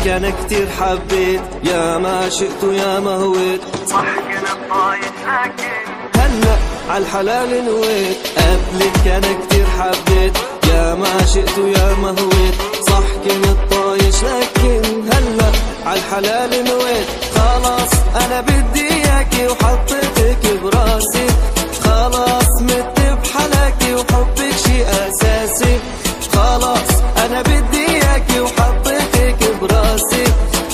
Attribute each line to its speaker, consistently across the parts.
Speaker 1: قبلك انا كتير حبيت، يا ما شئت ويا ما هويت،
Speaker 2: صح كنت طايش لكن
Speaker 1: هلا عالحلال نويت. قبلك انا كتير حبيت، يا ما شئت ويا ما هويت، صح كنت طايش لكن هلا عالحلال نويت. خلاص انا بدي اياكي وحطيتك براسي، خلاص مت بحلاكي وحبك شي اساسي. خلاص انا بدي اياكي وحطيتك براسي،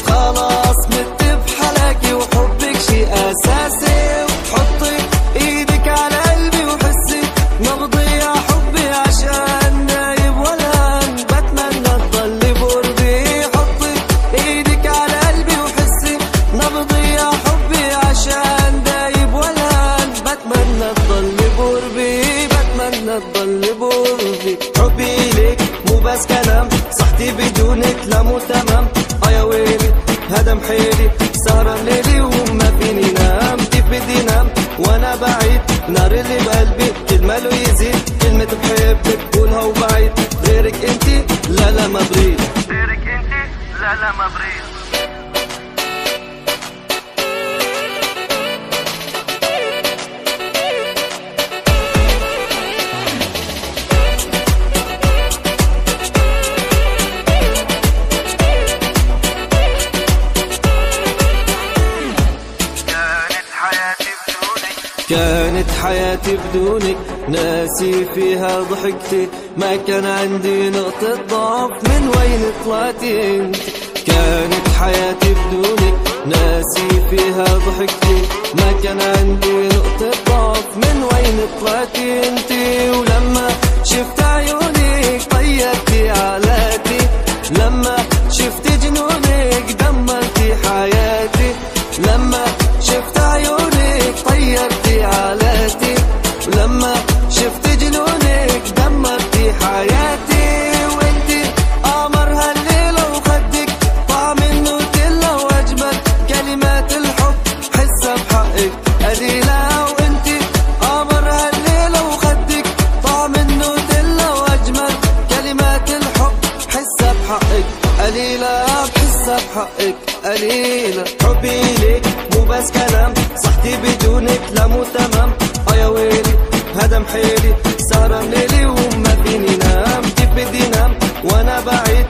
Speaker 1: خلاص مت بحلاكي وحبك شي اساسي. وحطي ايدك على قلبي وحسي نبضي يا حبي عشان نايب والان بتمنى تضلي بقربي. حطي ايدك على قلبي وحسي نبضي يا حبي عشان دايب والان بتمنى تضلي بقربي، بتمنى تضلي بقربي. حبي ليك مو بس كلام، صحتي بدونك لا مو تمام. يا ويلي هذا محيلي سهران ليلي وما فيني نام. كيف بدي نام وانا بعيد، نار اللي بقلبي كل ماله يزيد. كلمة بحبك قولها وبعيد، غيرك انتي لا لا ما بريد،
Speaker 2: غيرك انتي لا لا ما بريد.
Speaker 1: كانت حياتي بدونك، ناسي فيها ضحكتي، ما كان عندي نقطة ضعف، من وين طلعتي انت؟ كانت حياتي بدونك، ناسي فيها ضحكتي، ما كان عندي نقطة ضعف، من وين طلعتي انت؟ ولما شفت عيونك طيرتي علاتي، لما شفت جنونك دمرتي حياتي، لما شفت عيونك طيرتي علاتي، ولما شفت جنونك دمرتي حياتي. وانتي قمر هالليلة وخدك طعم النوتيلا واجمل كلمات الحب حسها بحقك قليلة. وانتي قمر هالليلة وخدك طعم النوتيلا واجمل كلمات الحب حسها بحقك قليلة، بحسها بحقك قليلة. حبي ليك مو بس كلام، صحتي بدونك لا مو تمام. يا ويلي هذا محيلي سهران ليلي وما فيني نام. كيف بدي نام وانا بعيد،